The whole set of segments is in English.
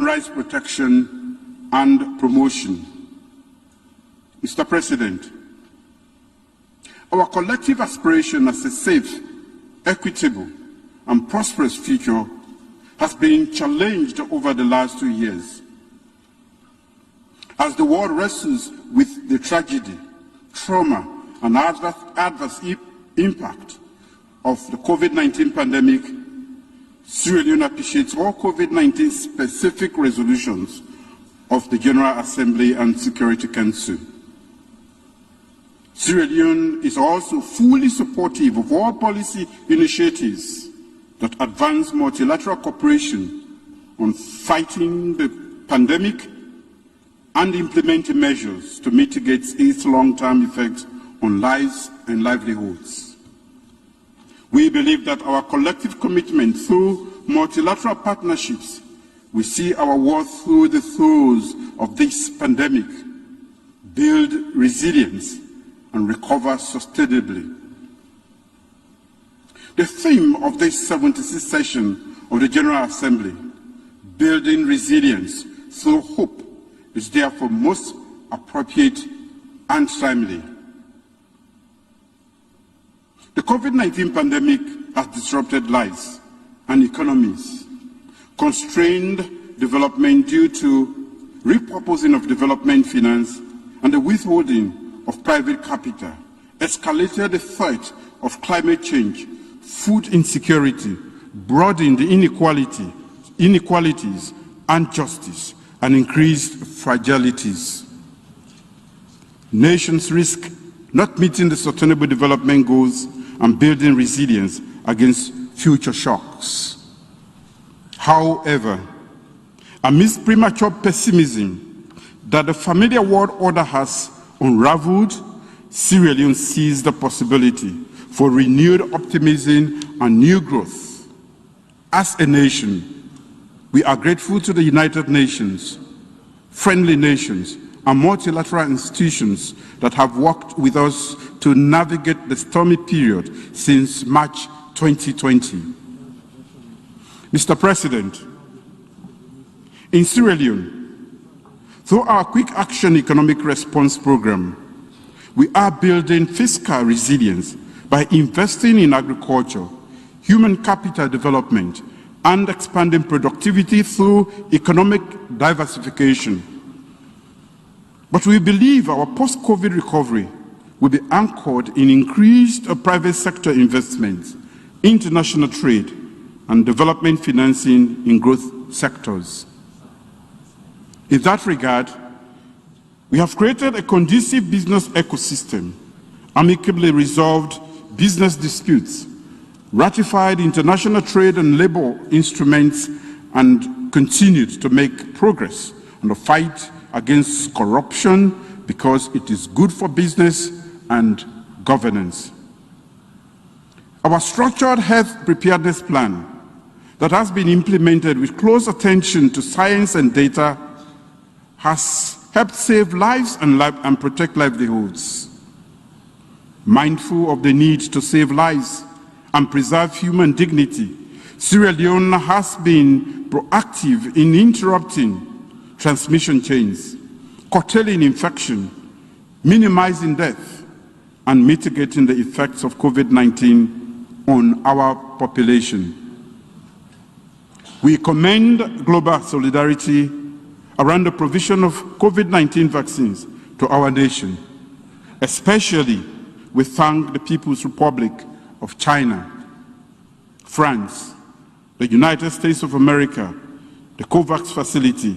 rights protection and promotion. Mr. President, our collective aspiration as a safe, equitable, and prosperous future has been challenged over the last 2 years. As the world wrestles with the tragedy, trauma, and adverse impact of the COVID-19 pandemic, Sierra Leone appreciates all COVID-19 specific resolutions of the General Assembly and Security Council. Sierra Leone is also fully supportive of all policy initiatives that advance multilateral cooperation on fighting the pandemic and implementing measures to mitigate its long-term effects on lives and livelihoods. We believe that our collective commitment through multilateral partnerships will see our worth through the throes of this pandemic, build resilience, and recover sustainably. The theme of this 76th session of the General Assembly, Building Resilience Through Hope, is therefore most appropriate and timely. The COVID-19 pandemic has disrupted lives and economies, constrained development due to repurposing of development finance and the withholding of private capital, escalated the threat of climate change, food insecurity, broadened the inequalities and justice, and increased fragilities. Nations risk not meeting the Sustainable Development Goals and building resilience against future shocks. However, amidst premature pessimism that the familiar world order has unraveled, Sierra Leone sees the possibility for renewed optimism and new growth. As a nation, we are grateful to the United Nations, friendly nations, and multilateral institutions that have worked with us to navigate the stormy period since March 2020. Mr. President, in Sierra Leone, through our Quick Action Economic Response Program, we are building fiscal resilience by investing in agriculture, human capital development, and expanding productivity through economic diversification. But we believe our post-COVID recovery will be anchored in increased private sector investments, international trade, and development financing in growth sectors. In that regard, we have created a conducive business ecosystem, amicably resolved business disputes, ratified international trade and labor instruments, and continued to make progress on the fight against corruption because it is good for business and governance. Our structured health preparedness plan that has been implemented with close attention to science and data has helped save lives and protect livelihoods. Mindful of the need to save lives and preserve human dignity, Sierra Leone has been proactive in interrupting transmission chains, curtailing infection, minimizing death, and mitigating the effects of COVID-19 on our population. We commend global solidarity around the provision of COVID-19 vaccines to our nation. Especially, we thank the People's Republic of China, France, the United States of America, the COVAX facility,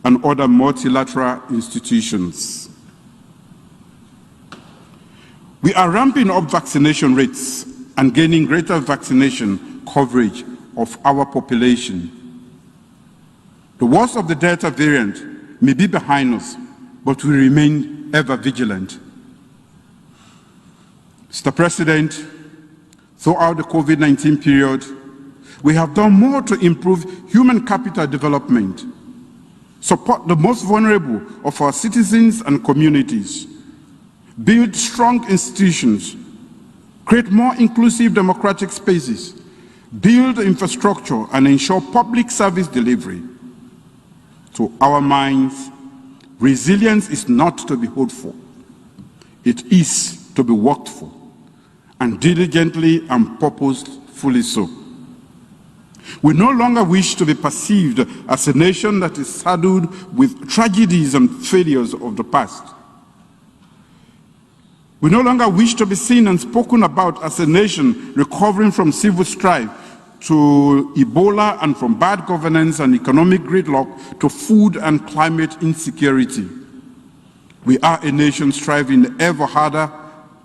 and other multilateral institutions. We are ramping up vaccination rates and gaining greater vaccination coverage of our population. The worst of the Delta variant may be behind us, but we remain ever vigilant. Mr. President, throughout the COVID-19 period, we have done more to improve human capital development, support the most vulnerable of our citizens and communities, build strong institutions, create more inclusive democratic spaces, build infrastructure, and ensure public service delivery. To our minds, resilience is not to be hoped for. It is to be worked for, and diligently and purposefully so. We no longer wish to be perceived as a nation that is saddled with tragedies and failures of the past. We no longer wish to be seen and spoken about as a nation recovering from civil strife, to Ebola, and from bad governance and economic gridlock to food and climate insecurity. We are a nation striving ever harder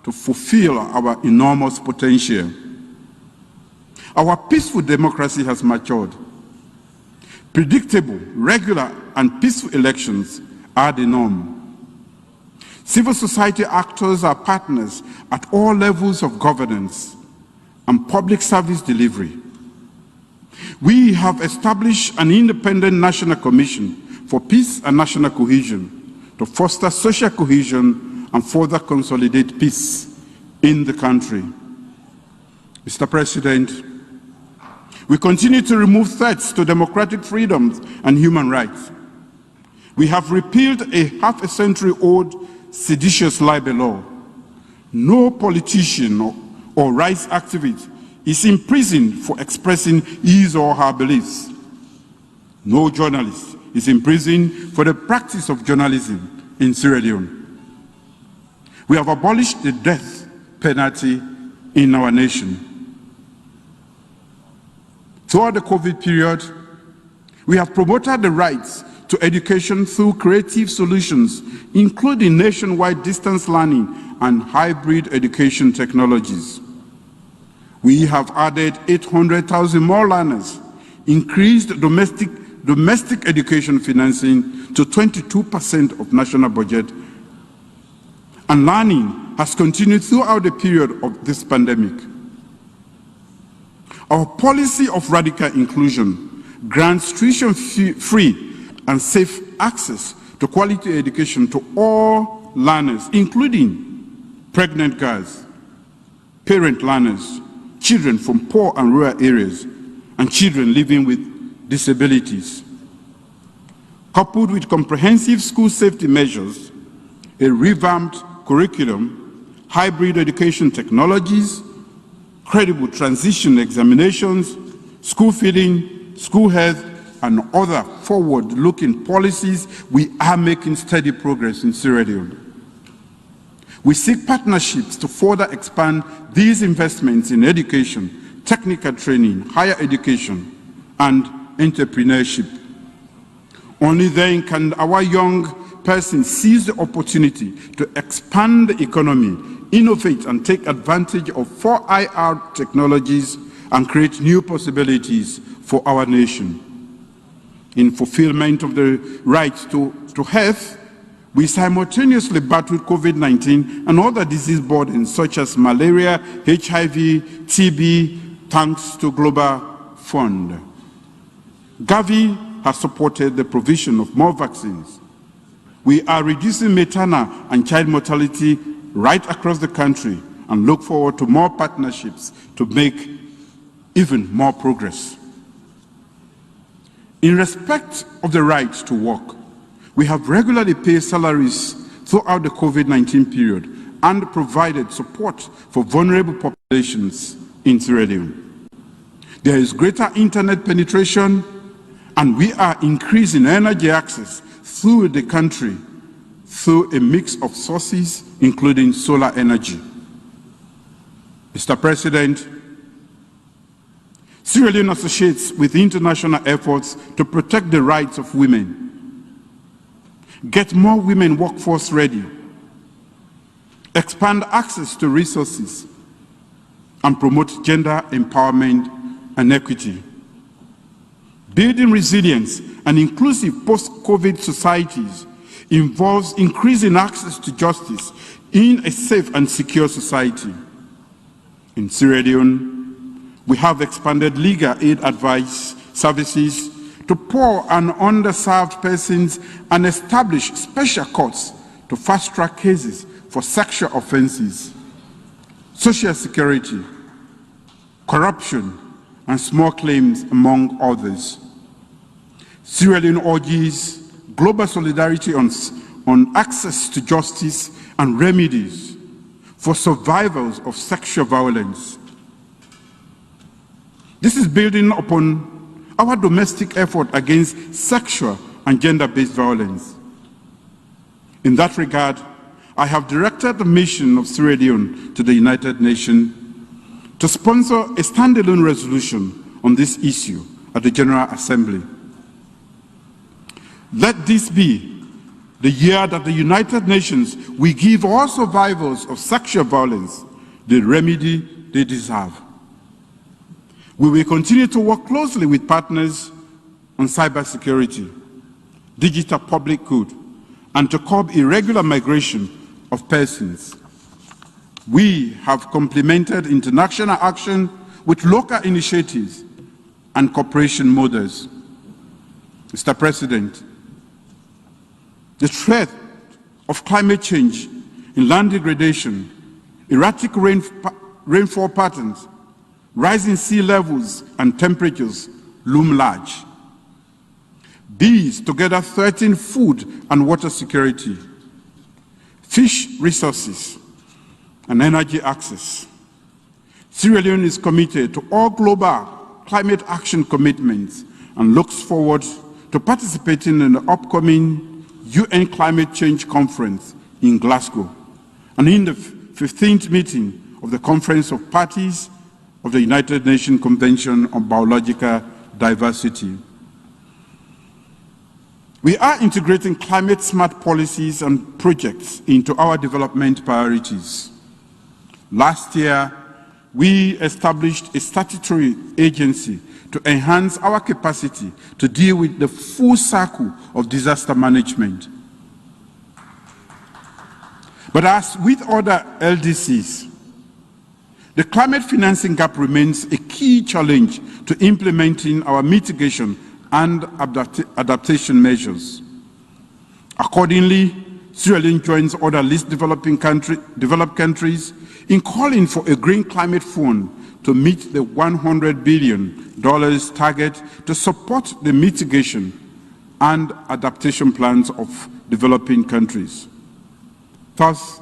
to fulfill our enormous potential. Our peaceful democracy has matured. Predictable, regular, and peaceful elections are the norm. Civil society actors are partners at all levels of governance and public service delivery. We have established an independent National Commission for Peace and National Cohesion to foster social cohesion and further consolidate peace in the country. Mr. President, we continue to remove threats to democratic freedoms and human rights. We have repealed a half-a-century-old seditious libel law. No politician or rights activist is imprisoned for expressing his or her beliefs. No journalist is imprisoned for the practice of journalism in Sierra Leone. We have abolished the death penalty in our nation. Throughout the COVID period, we have promoted the rights to education through creative solutions, including nationwide distance learning and hybrid education technologies. We have added 800,000 more learners, increased domestic education financing to 22% of national budget, and learning has continued throughout the period of this pandemic. Our policy of radical inclusion grants tuition-free and safe access to quality education to all learners, including pregnant girls, parent learners, children from poor and rural areas, and children living with disabilities. Coupled with comprehensive school safety measures, a revamped curriculum, hybrid education technologies, credible transition examinations, school feeding, school health, and other forward-looking policies, we are making steady progress in Sierra Leone. We seek partnerships to further expand these investments in education, technical training, higher education, and entrepreneurship. Only then can our young persons seize the opportunity to expand the economy, innovate and take advantage of 4IR technologies, and create new possibilities for our nation. In fulfillment of the right to health, we simultaneously battled COVID-19 and other disease burdens such as malaria, HIV, TB, thanks to Global Fund. Gavi has supported the provision of more vaccines. We are reducing maternal and child mortality right across the country and look forward to more partnerships to make even more progress. In respect of the right to work, we have regularly paid salaries throughout the COVID-19 period and provided support for vulnerable populations in Sierra Leone. There is greater internet penetration, and we are increasing energy access through the country through a mix of sources, including solar energy. Mr. President, Sierra Leone associates with international efforts to protect the rights of women, get more women workforce ready, expand access to resources, and promote gender empowerment and equity. Building resilience and inclusive post-COVID societies involves increasing access to justice in a safe and secure society. In Sierra Leone, we have expanded legal aid advice services to poor and underserved persons and established special courts to fast-track cases for sexual offenses, social security, corruption, and small claims, among others. Sierra Leone urges global solidarity on access to justice and remedies for survivors of sexual violence. This is building upon our domestic effort against sexual and gender-based violence. In that regard, I have directed the mission of Sierra Leone to the United Nations to sponsor a standalone resolution on this issue at the General Assembly. Let this be the year that the United Nations will give all survivors of sexual violence the remedy they deserve. We will continue to work closely with partners on cybersecurity, digital public good, and to curb irregular migration of persons. We have complemented international action with local initiatives and cooperation models. Mr. President, the threat of climate change in land degradation, erratic rainfall patterns, rising sea levels and temperatures loom large. These together threaten food and water security, fish resources, and energy access. Sierra Leone is committed to all global climate action commitments and looks forward to participating in the upcoming UN Climate Change Conference in Glasgow and in the 15th meeting of the Conference of Parties of the United Nations Convention on Biological Diversity. We are integrating climate-smart policies and projects into our development priorities. Last year, we established a statutory agency to enhance our capacity to deal with the full cycle of disaster management. But as with other LDCs, the climate financing gap remains a key challenge to implementing our mitigation and adaptation measures. Accordingly, Sierra Leone joins other least developed countries in calling for a Green Climate Fund to meet the $100 billion target to support the mitigation and adaptation plans of developing countries. Thus,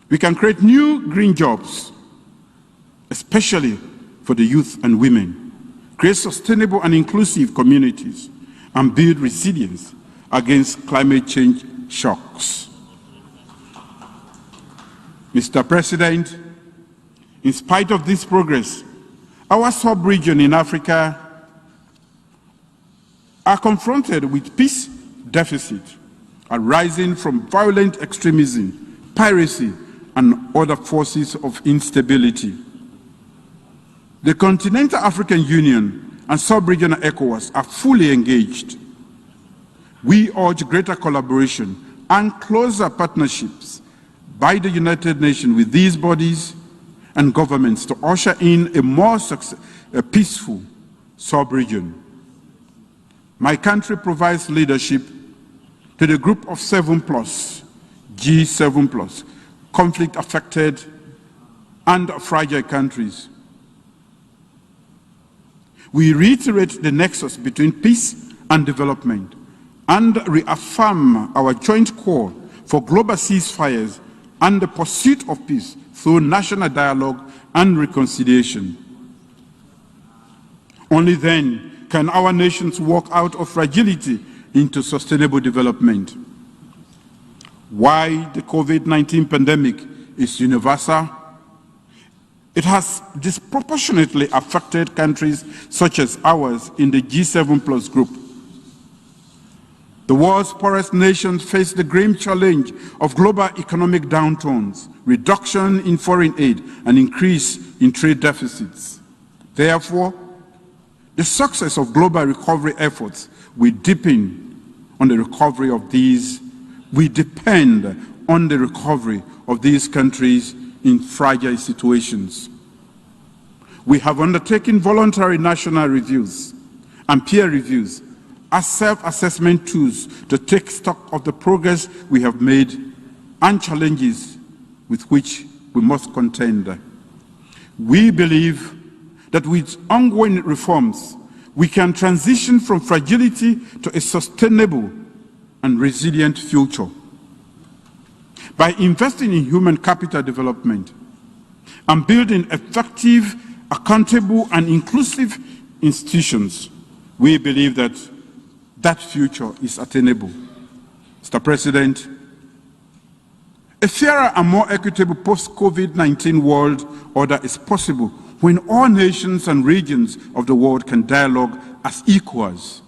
we can create new green jobs, especially for the youth and women, create sustainable and inclusive communities, and build resilience against climate change shocks. Mr. President, in spite of this progress, our sub-region in Africa are confronted with peace deficit arising from violent extremism, piracy, and other forces of instability. The Continental African Union and sub-regional ECOWAS are fully engaged. We urge greater collaboration and closer partnerships by the United Nations with these bodies and governments to usher in a more peaceful sub-region. My country provides leadership to the group of 7+, G7+, conflict-affected and fragile countries. We reiterate the nexus between peace and development and reaffirm our joint call for global ceasefires and the pursuit of peace through national dialogue and reconciliation. Only then can our nations walk out of fragility into sustainable development. Why the COVID-19 pandemic is universal? It has disproportionately affected countries such as ours in the G7+ group. The world's poorest nations face the grim challenge of global economic downturns, reduction in foreign aid, and increase in trade deficits. Therefore, the success of global recovery efforts will depend on the recovery of these countries in fragile situations. We have undertaken voluntary national reviews and peer reviews as self-assessment tools to take stock of the progress we have made and challenges with which we must contend. We believe that with ongoing reforms, we can transition from fragility to a sustainable and resilient future. By investing in human capital development and building effective, accountable, and inclusive institutions, we believe that that future is attainable. Mr. President, a fairer and more equitable post-COVID-19 world order is possible when all nations and regions of the world can dialogue as equals.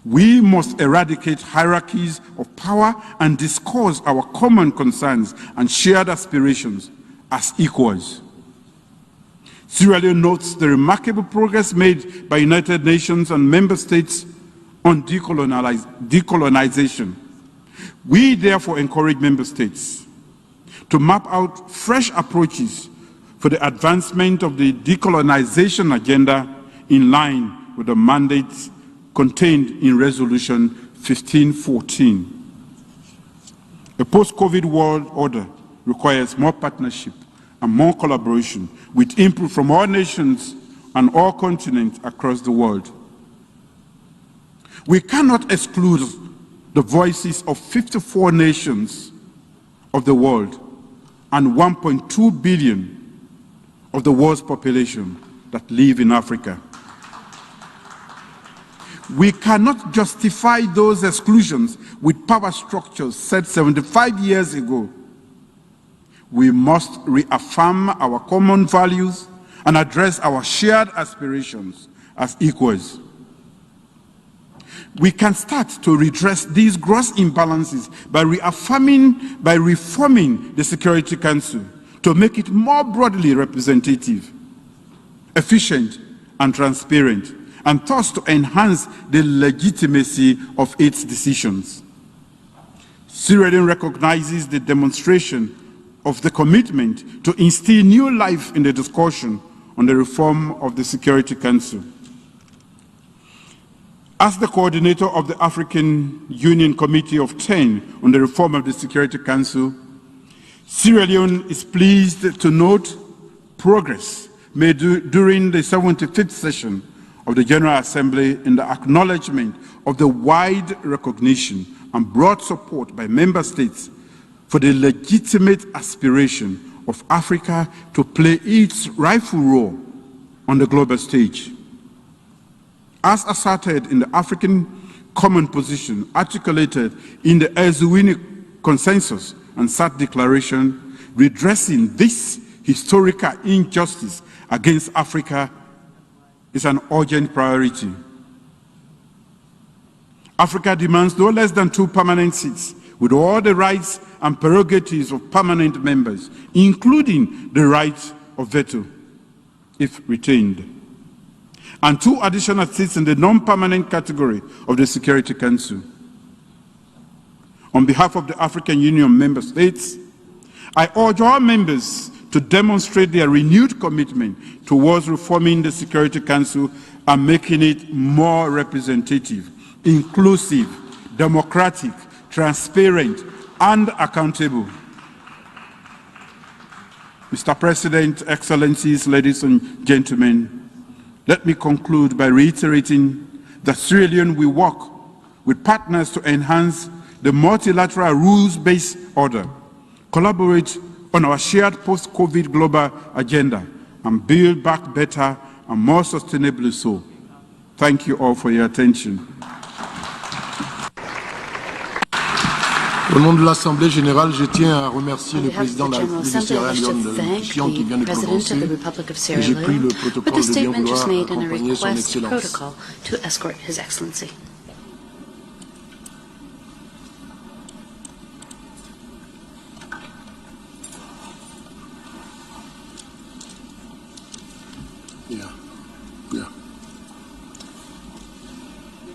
We must eradicate hierarchies of power and discuss our common concerns and shared aspirations as equals. Sierra Leone notes the remarkable progress made by United Nations and member states on decolonization. We therefore encourage member states to map out fresh approaches for the advancement of the decolonization agenda in line with the mandates contained in Resolution 1514. A post-COVID world order requires more partnership and more collaboration with input from all nations and all continents across the world. We cannot exclude the voices of 54 nations of the world and 1.2 billion of the world's population that live in Africa. We cannot justify those exclusions with power structures set 75 years ago. We must reaffirm our common values and address our shared aspirations as equals. We can start to redress these gross imbalances by reforming the Security Council to make it more broadly representative, efficient, and transparent, and thus to enhance the legitimacy of its decisions. Sierra Leone recognizes the demonstration of the commitment to instill new life in the discussion on the reform of the Security Council. As the coordinator of the African Union Committee of 10 on the reform of the Security Council, Sierra Leone is pleased to note progress made during the 75th session of the General Assembly in the acknowledgement of the wide recognition and broad support by member states for the legitimate aspiration of Africa to play its rightful role on the global stage. As asserted in the African Common Position articulated in the Eswini Consensus and SAT Declaration, redressing this historical injustice against Africa is an urgent priority. Africa demands no less than 2 permanent seats with all the rights and prerogatives of permanent members, including the right of veto, if retained, and 2 additional seats in the non-permanent category of the Security Council. On behalf of the African Union member states, I urge all members to demonstrate their renewed commitment towards reforming the Security Council and making it more representative, inclusive, democratic, transparent, and accountable. Mr. President, Excellencies, ladies and gentlemen, let me conclude by reiterating that Sierra Leone will work with partners to enhance the multilateral rules-based order, collaborate on our shared post-COVID global agenda, and build back better and more sustainably so. Thank you all for your attention. Au nom de l'Assemblée générale, je tiens à remercier le président de la République de Sierra Leone de l'émission qui vient de prononcer. J'ai pris le protocole de bien vouloir accompagner son Excellence.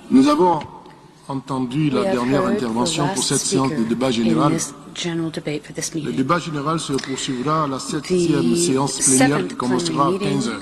Nous avons entendu la dernière intervention pour cette séance de débat général. Le débat général se poursuivra à la 7e séance plénière qui commencera à 15 h.